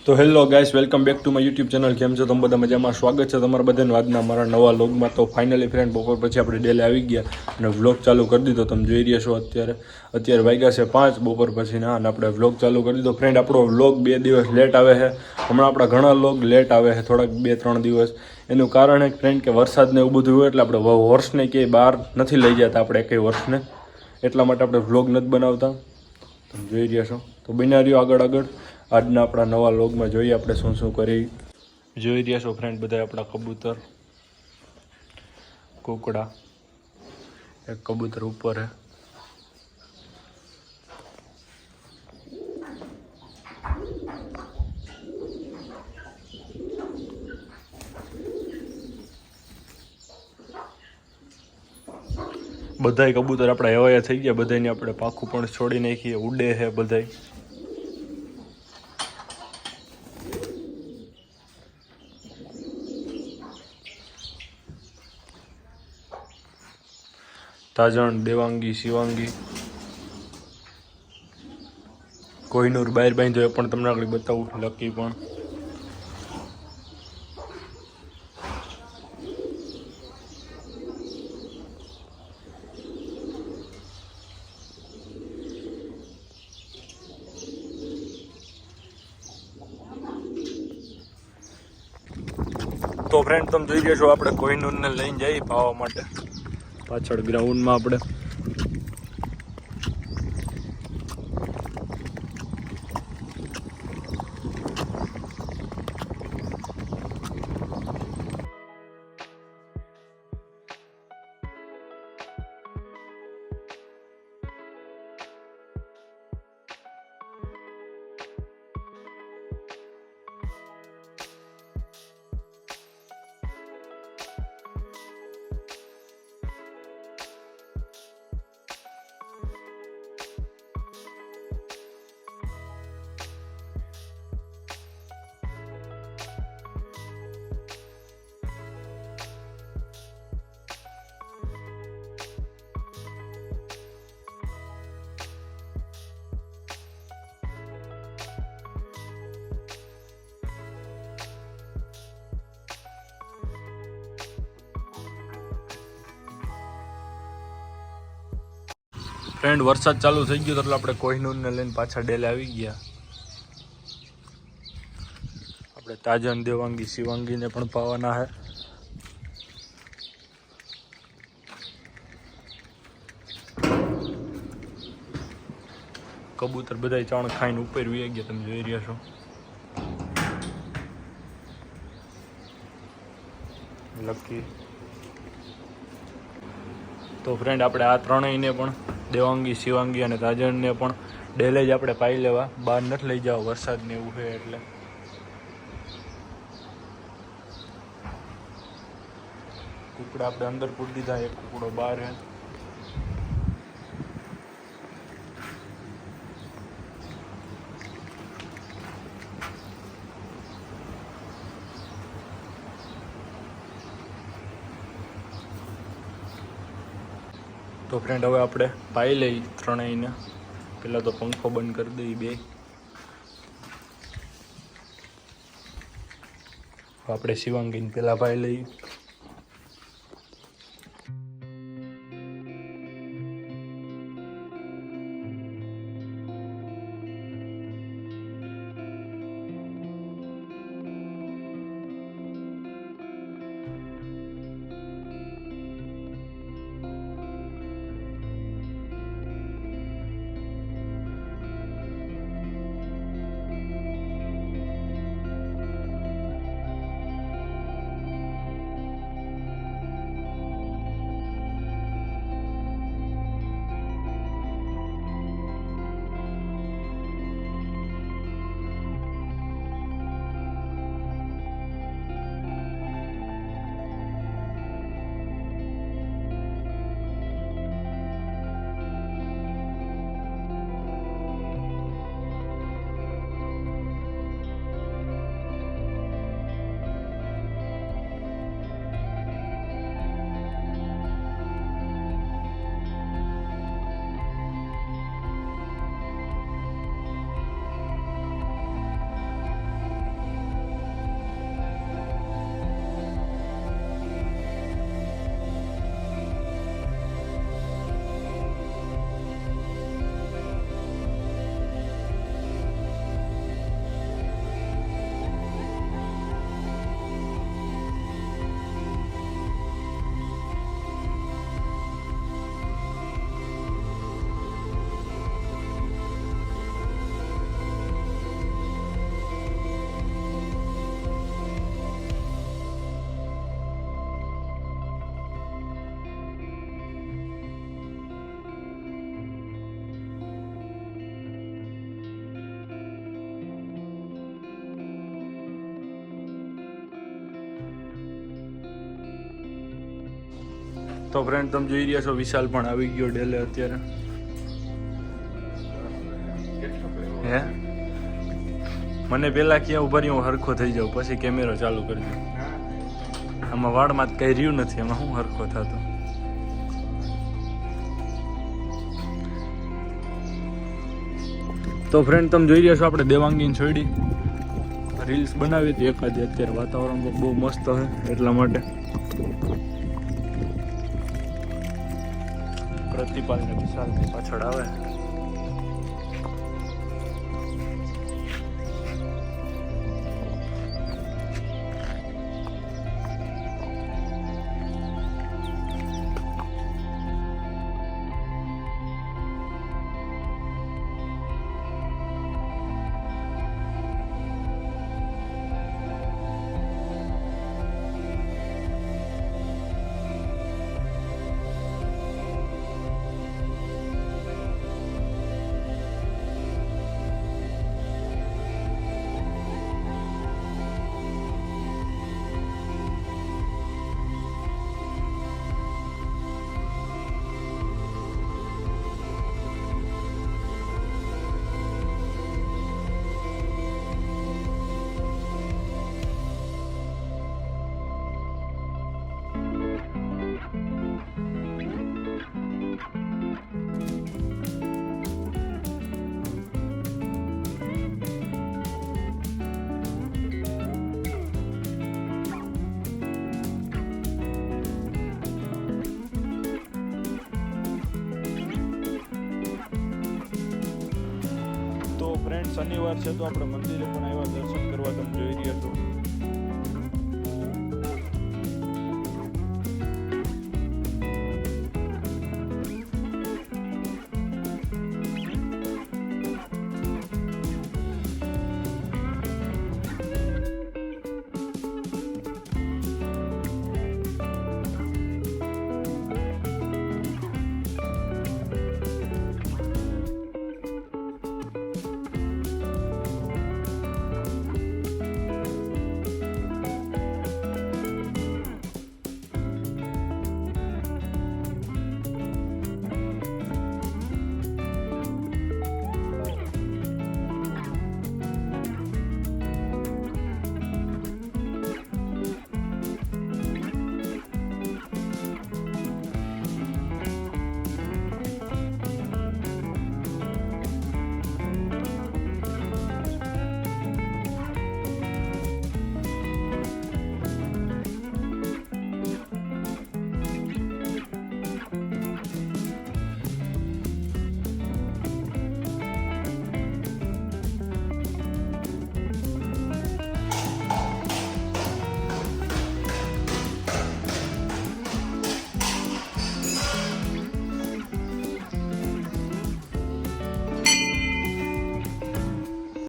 તો hello guys, welcome back to my YouTube channel. કેમ છો તમે બધા? મજામાં? સ્વાગત છે તમારા બધાનું આજના મારા નવા વ્લોગમાં. તો ફાઇનલી ફ્રેન્ડ, બપોર પછી આપણે ડેલે આવી ગયા અને વ્લોગ ચાલુ કરી દીધો. તમે જોઈ રહ્યા છો અત્યારે વાગ્યા છે 5 બપોર પછીના અને આપણે વ્લોગ ચાલુ કરી દીધો. ફ્રેન્ડ, આપણો વ્લોગ 2 દિવસ લેટ આવે છે. હમણાં આપણા ઘણા વ્લોગ લેટ આવે છે, થોડાક 2-3 દિવસ. એનું કારણ છે ફ્રેન્ડ કે વરસાદને એવું બધું હોય એટલે આપણે હોર્સને ક્યાંય બહાર નથી લઈ જતા, આપણે કંઈ વર્ષને. એટલા માટે આપણે વ્લોગ નથી બનાવતા. તમે જોઈ રહ્યા છો તો બન્યા રહ્યો આગળ. આજના આપણા નવા વ્લોગમાં જોઈએ આપણે શું શું કરી. જોઈ રહ્યા છો ફ્રેન્ડ, બધા આપણા કબૂતર, કુકડા, એક કબૂતર ઉપર હે. બધાય કબૂતર આપણા એવાયા થઈ ગયા, બધાને આપણે પાખું પણ છોડી નાખીએ, ઉડે છે બધાય. તાજણ, દેવાંગી, શિવાંગી, કોહિનૂર બહાર બાંધ્યો એ પણ તમને આગળ બતાવું. લકી પણ. તો ફ્રેન્ડ, તમે જોઈ રહ્યા છો આપણે કોહિનૂરને લઈને જઈએ પાવા માટે. પાછળ ગ્રાઉન્ડમાં આપણે ફ્રેન્ડ વરસાદ ચાલુ થઈ ગયો એટલે આપણે કોહિનૂરને લઈને પાછા ડેલે આવી ગયા. આપણે તાજન, દેવાંગી, શિવાંગીને પણ પાવાના છે. કબૂતર બધાય ચાણ ખાઈને ઉપર વી ગયા, તમે જોઈ રહ્યા છો. લકી. તો ફ્રેન્ડ, આપણે આ ત્રણેયને પણ, દેવાંગી, શિવાંગી અને તાજણને પણ ડેલે જ આપણે પાઈ લેવા, બહાર નથી લઈ જાવ, વરસાદને એવું છે એટલે. કુકડા આપણે અંદર પૂરી દીધા, એક કુકડો બહાર છે. તો ફ્રેન્ડ, હવે આપણે પાઈ લઈ ત્રણેયને. પહેલાં તો પંખો બંધ કરી દઈએ બે. આપણે શિવાંગીને પહેલાં પાઈ લઈએ. તો ફ્રેન્ડ તમે જોઈ રહ્યા છો વિશાલ પણ આવી ગયો ડેલે અત્યારે. હે મને પેલા ક્યાં ઉભા રહ્યો હું હરખો થઈ જાઉં પછી કેમેરો ચાલુ કરજો. આમાં વાળમાં કઈ રહ્યું નથી એમાં હું હરખો થતો. તો ફ્રેન્ડ તમે જોઈ રહ્યા છો આપણે દેવાંગીને છોડી રીલ્સ બનાવી હતી એકાદી. અત્યારે વાતાવરણ બહુ મસ્ત છે એટલા માટે. પ્રતિપાલ ને વિશાલ ની પાછળ આવે. શનિવાર છે તો આપણે મંદિરે પણ